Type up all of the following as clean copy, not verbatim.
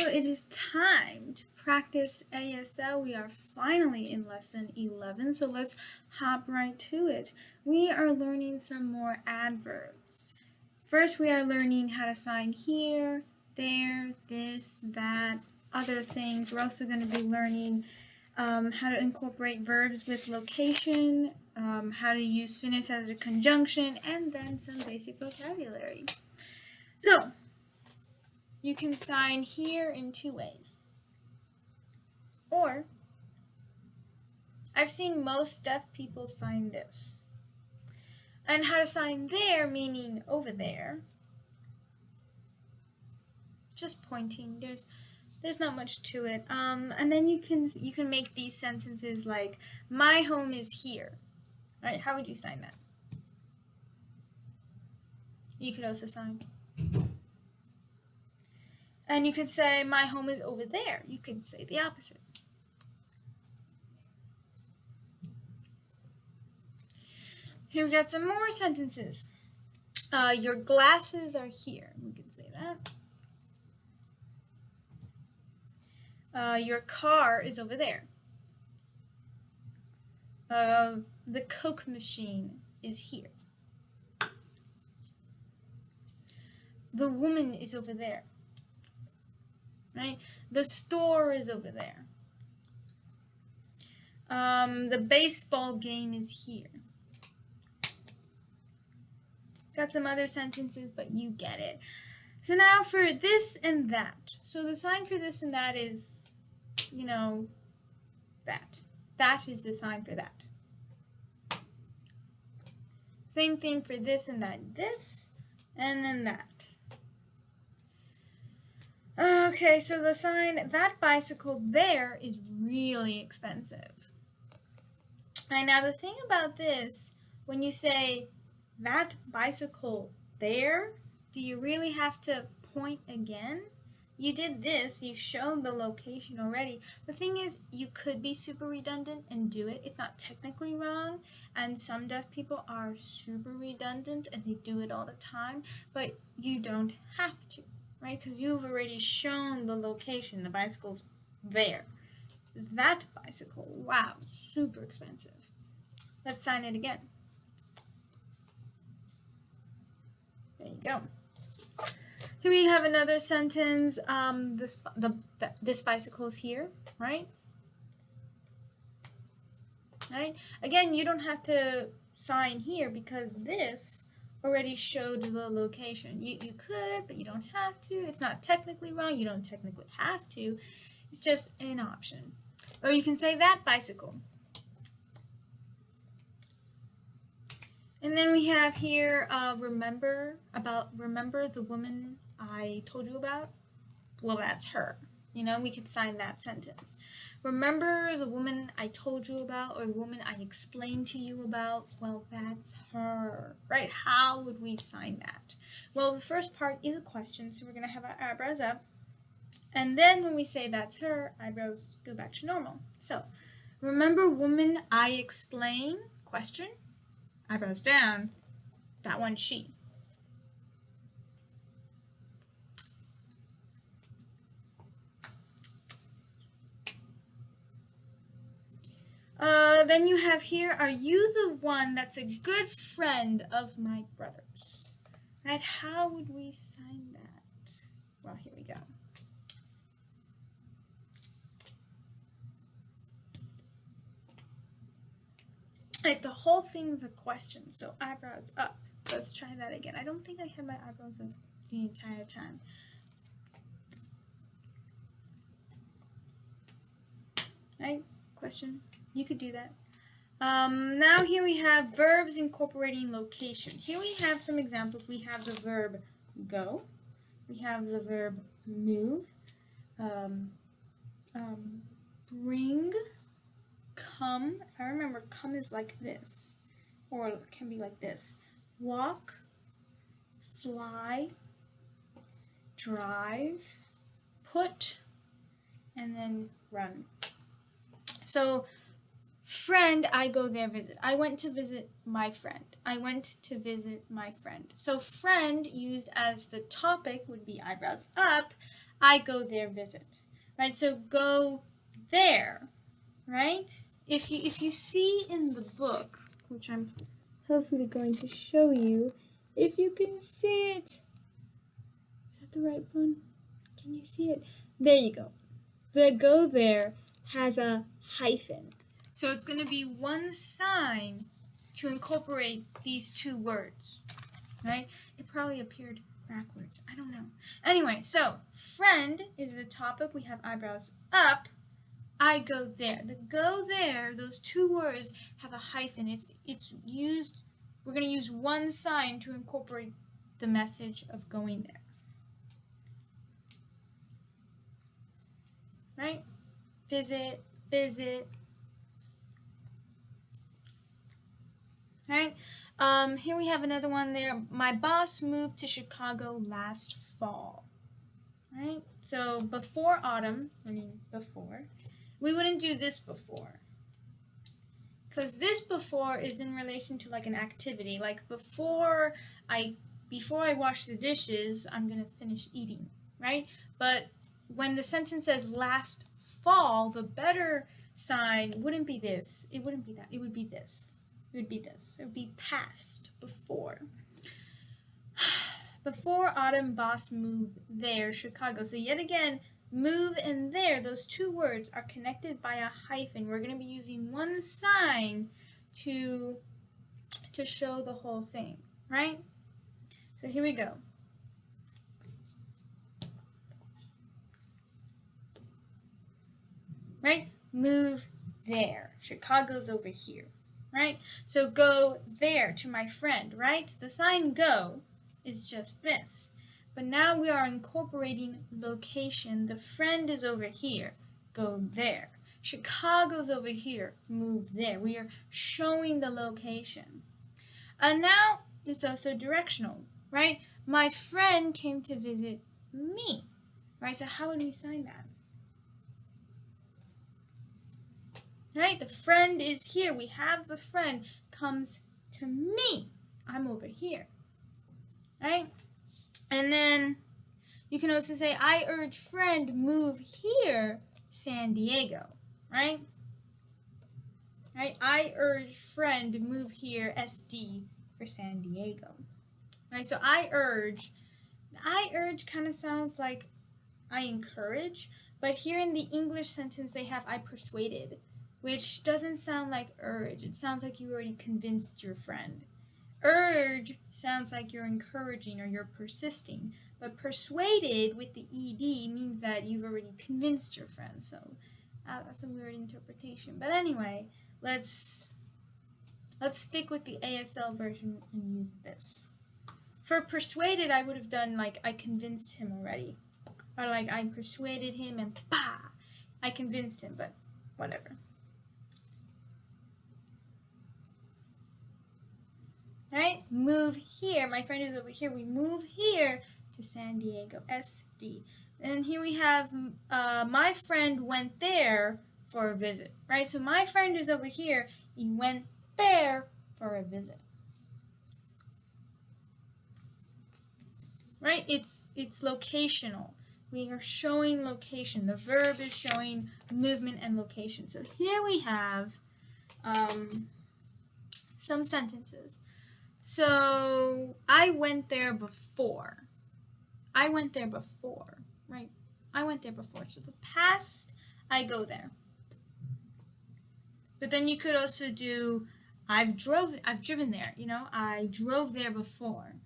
it is time to practice ASL. We are finally in lesson 11, so let's hop right to it. We are learning some more adverbs. First, we are learning how to sign here, there, this, that, other things. We're also going to be learning how to incorporate verbs with location, how to use finis as a conjunction, and then some basic vocabulary. So, you can sign here in two ways. Or, I've seen most deaf people sign this. And how to sign there, meaning over there. Just pointing. There's not much to it. And then you can make these sentences like, my home is here. Right? How would you sign that? You could also sign. And you could say, my home is over there. You could say the opposite. Here we got some more sentences. Your glasses are here. We could say that. Your car is over there. The Coke machine is here. The woman is over there. Right? The store is over there. The baseball game is here. Got some other sentences, but you get it. So now for this and that. So the sign for this and that is, that. That is the sign for that. Same thing for this and that. This, and then that. Okay, so the sign, that bicycle there is really expensive. Right, now the thing about this, when you say that bicycle there, do you really have to point again? You did this, you showed the location already. The thing is, you could be super redundant and do it. It's not technically wrong, and some deaf people are super redundant and they do it all the time, but you don't have to. Right, because you've already shown the location. The bicycle's there. That bicycle, wow, super expensive. Let's sign it again. There you go. Here we have another sentence. This bicycle's here, right? Right. Again, you don't have to sign here because this already showed the location. You could, but you don't have to. It's not technically wrong. You don't technically have to. It's just an option. Or you can say that bicycle. And then we have here, remember the woman I told you about? Well, that's her. We could sign that sentence. Remember the woman I told you about, or the woman I explained to you about? Well, that's her, right? How would we sign that? Well, the first part is a question, so we're going to have our eyebrows up. And then when we say that's her, eyebrows go back to normal. So, remember woman I explain? Question. Eyebrows down. That one's she. Then you have here, are you the one that's a good friend of my brother's? Right? How would we sign that? Well, here we go. Right, the whole thing's a question, so eyebrows up. Let's try that again. I don't think I had my eyebrows up the entire time. Right? Question. You could do that. Now here we have verbs incorporating location. Here we have some examples. We have the verb go. We have the verb move. Bring. Come. If I remember, come is like this. Or it can be like this. Walk. Fly. Drive. Put. And then run. So friend, I go there visit. I went to visit my friend. I went to visit my friend. So friend used as the topic would be eyebrows up. I go there visit. Right? So go there. Right? If you see in the book, which I'm hopefully going to show you, if you can see it. Is that the right one? Can you see it? There you go. The go there has a hyphen. So it's going to be one sign to incorporate these two words, right? It probably appeared backwards. I don't know. Anyway, so friend is the topic. We have eyebrows up. I go there. The go there, those two words have a hyphen. It's used, we're going to use one sign to incorporate the message of going there. Right? Visit, visit. Right? Here we have another one there. My boss moved to Chicago last fall. Right? So before autumn, before, we wouldn't do this before. Because this before is in relation to like an activity. Like before I wash the dishes, I'm going to finish eating. Right? But when the sentence says last fall, the better sign wouldn't be this. It wouldn't be that. It would be this. It would be this. It would be past, before. Before autumn, boss moved there, Chicago. So yet again, move and there, those two words are connected by a hyphen. We're going to be using one sign to show the whole thing, right? So here we go. Right? Move there. Chicago's over here. Right? So go there to my friend, right? The sign go is just this. But now we are incorporating location. The friend is over here. Go there. Chicago's over here. Move there. We are showing the location. And now it's also directional, right? My friend came to visit me. Right? So how would we sign that? Right? The friend is here. We have the friend comes to me. I'm over here. Right? And then you can also say, I urge friend move here, San Diego. Right? Right? I urge friend move here, SD for San Diego. Right? So I urge kind of sounds like I encourage, but here in the English sentence they have I persuaded, which doesn't sound like urge. It sounds like you already convinced your friend. Urge sounds like you're encouraging or you're persisting, but persuaded with the ED means that you've already convinced your friend. So that's a weird interpretation. But anyway, let's stick with the ASL version and use this. For persuaded, I would have done like I convinced him already, or like I persuaded him and bah, I convinced him. But whatever. Right? Move here. My friend is over here. We move here to San Diego, SD. And here we have my friend went there for a visit. Right? So my friend is over here. He went there for a visit. Right? It's locational. We are showing location. The verb is showing movement and location. So here we have some sentences. So, I went there before. I went there before, right? I went there before. So, the past, I go there. But then you could also do, I've driven there, you know? I drove there before.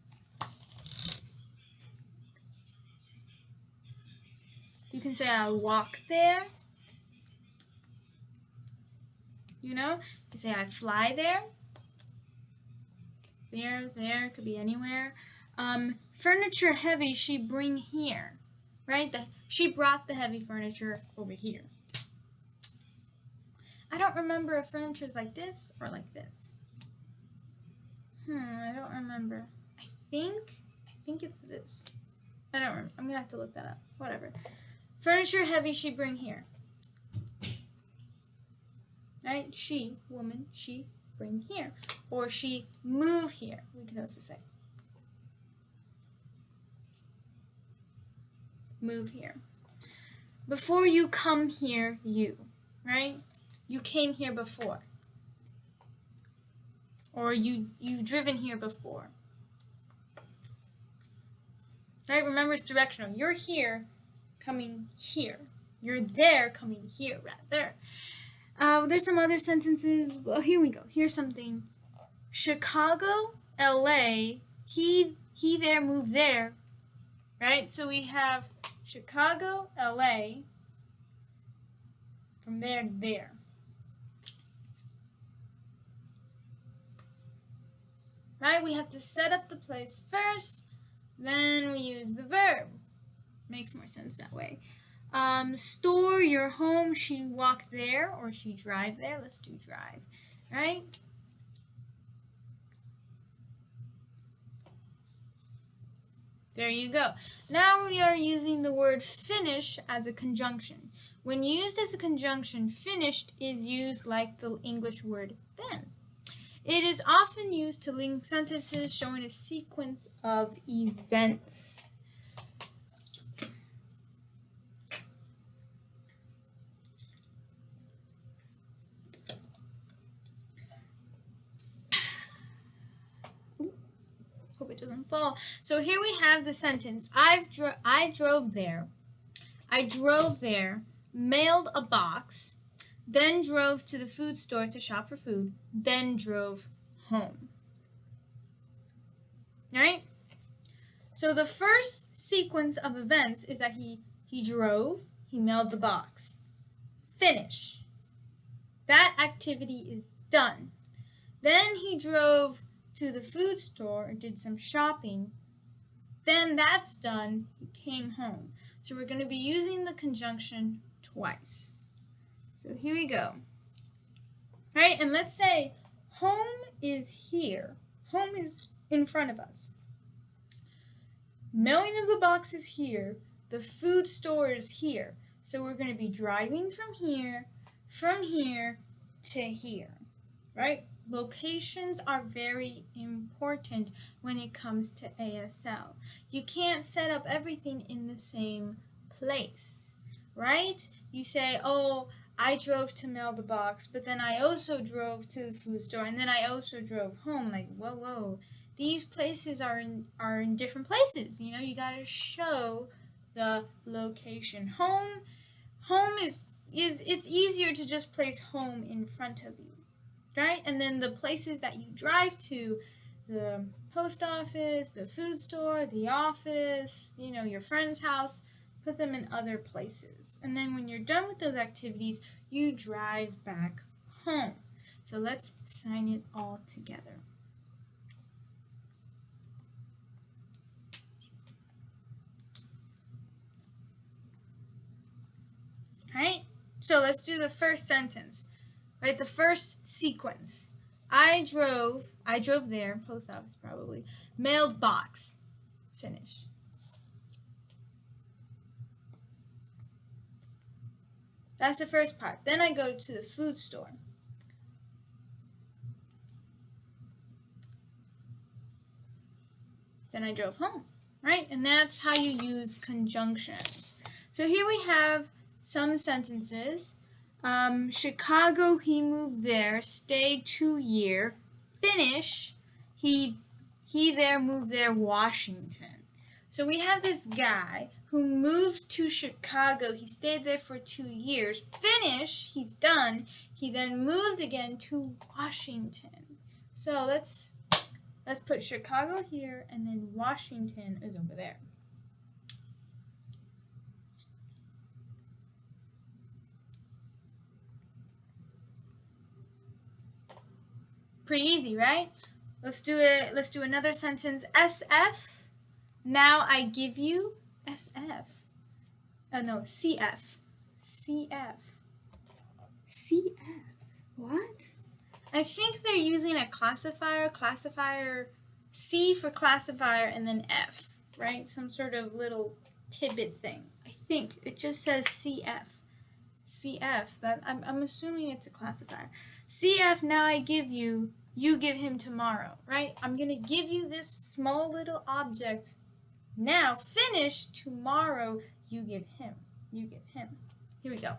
You can say, I walk there. You know? You can say, I fly there. There, could be anywhere. Furniture heavy, she bring here, right? She brought the heavy furniture over here. I don't remember if furniture is like this or like this. I don't remember. I think it's this. I don't remember. I'm gonna have to look that up. Whatever. Furniture heavy, she bring here. right? She, woman, she bring here. Or she move here, we can also say. Move here. Before you come here, you, right? You came here before. Or you've driven here before. Right? Remember, it's directional. You're here, coming here. You're there, coming here, rather. There's some other sentences. Well, here we go. Here's something. Chicago, LA, he there, move there. Right? So we have Chicago, LA, from there to there. Right? We have to set up the place first, then we use the verb. Makes more sense that way. Store, your home, she walk there or she drive there. Let's do drive, right? There you go. Now we are using the word finish as a conjunction. When used as a conjunction, finished is used like the English word then. It is often used to link sentences showing a sequence of events. Hope it doesn't fall. So here we have the sentence. I drove there. I drove there, mailed a box, then drove to the food store to shop for food, then drove home. Right? So the first sequence of events is that he drove, he mailed the box. Finish. That activity is done. Then he drove to the food store and did some shopping. Then that's done, he came home. So we're going to be using the conjunction twice. So here we go. All right, and let's say home is here. Home is in front of us. Mailing of the box is here. The food store is here. So we're going to be driving from here to here, right? Locations are very important when it comes to ASL. You can't set up everything in the same place, right? You say, oh, I drove to mail the box, but then I also drove to the food store, and then I also drove home. Like, whoa. These places are in different places. You know, you got to show the location. Home is it's easier to just place home in front of you. Right? And then the places that you drive to, the post office, the food store, the office, you know, your friend's house, put them in other places. And then when you're done with those activities, you drive back home. So let's sign it all together. All right? So let's do the first sentence. Right, the first sequence. I drove there, post office probably. Mailed box. Finish. That's the first part. Then I go to the food store. Then I drove home, right? And that's how you use conjunctions. So here we have some sentences. Chicago, he moved there, stayed 2 years. Finish, he there, moved there, Washington. So we have this guy who moved to Chicago. He stayed there for 2 years. Finish, he's done. He then moved again to Washington. So let's put Chicago here, and then Washington is over there. Pretty easy, right? Let's do it. Let's do another sentence. SF. Now I give you SF. No, CF. CF. CF. What? I think they're using a classifier. Classifier C for classifier and then F, right? Some sort of little tidbit thing. I think it just says CF. CF. That I'm assuming it's a classifier. CF, now I give you, you give him tomorrow, right? I'm going to give you this small little object now. Finish, tomorrow you give him. You give him. Here we go.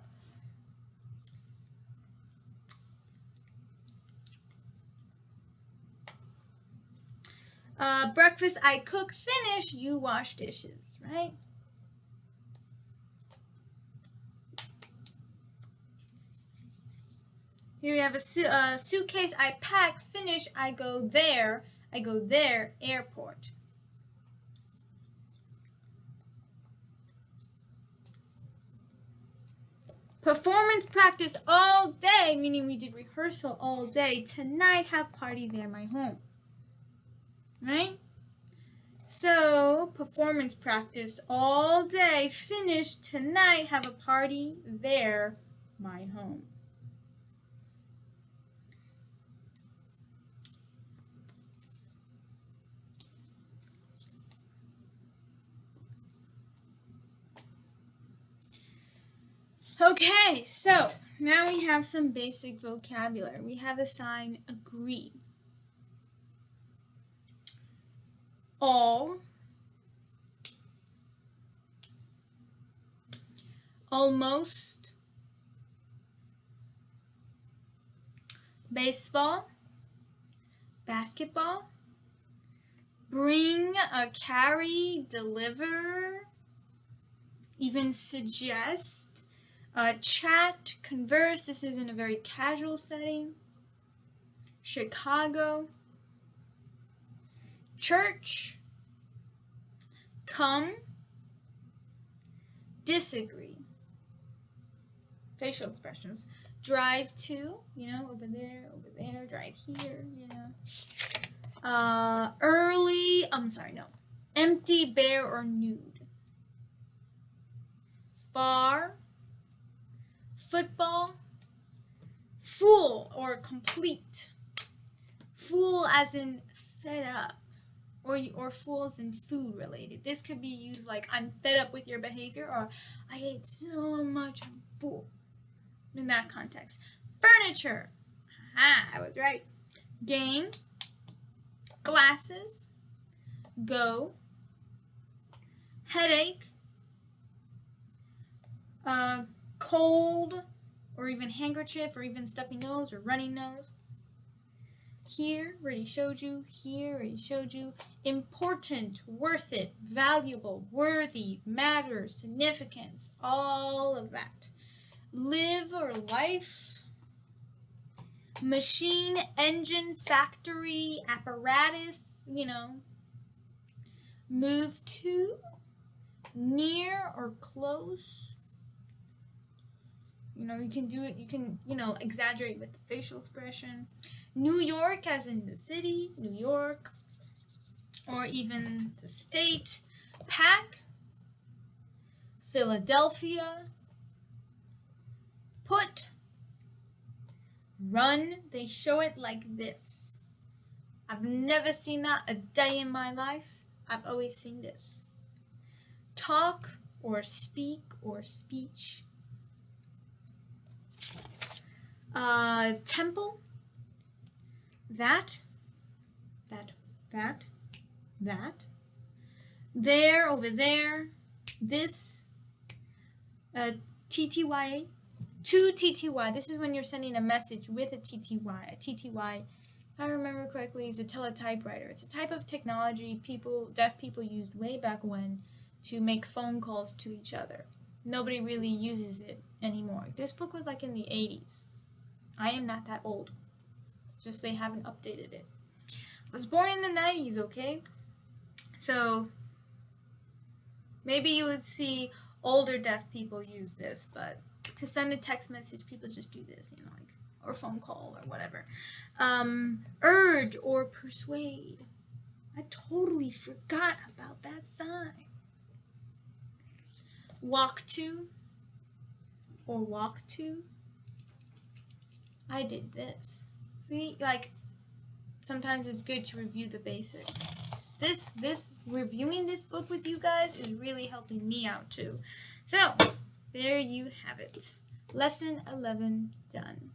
Breakfast I cook, finish, you wash dishes, right? Here we have a suitcase I pack, finish, I go there, airport. Performance practice all day, meaning we did rehearsal all day. Tonight have party there, my home. Right? So, performance practice all day, finish, tonight have a party there, my home. Okay, so now we have some basic vocabulary. We have the sign agree. All, almost, baseball, basketball, bring, carry, deliver, even suggest, chat, converse. This is in a very casual setting. Chicago, church, come, disagree. Facial expressions. Drive to, over there, drive here, early, empty, bare, or nude. Far, football, full or complete. Full as in fed up, or full as in food related. This could be used like I'm fed up with your behavior, or I ate so much, I'm full. In that context. Furniture. I was right. Game, glasses, go, headache, cold, or even handkerchief, or even stuffy nose, or runny nose. Here, already showed you. Here, already showed you. Important, worth it, valuable, worthy, matter, significance, all of that. Live or life. Machine, engine, factory, apparatus, Move to, near or close. You can do it, you can, exaggerate with the facial expression. New York, as in the city, New York, or even the state. Pack, Philadelphia. Put, run. They show it like this. I've never seen that a day in my life. I've always seen this. Talk or speak or speech. Temple. That. There, over there. This. TTYA. To TTY. This is when you're sending a message with a TTY. A TTY, if I remember correctly, is a teletypewriter. It's a type of technology deaf people used way back when to make phone calls to each other. Nobody really uses it anymore. This book was like in the 80s. I am not that old. Just they haven't updated it. I was born in the 90s, okay? So maybe you would see older deaf people use this, but to send a text message, people just do this, or phone call or whatever. Urge or persuade. I totally forgot about that sign. Walk to or walk to. I did this. See, sometimes it's good to review the basics. Reviewing this book with you guys is really helping me out too. So, there you have it. Lesson 11 done.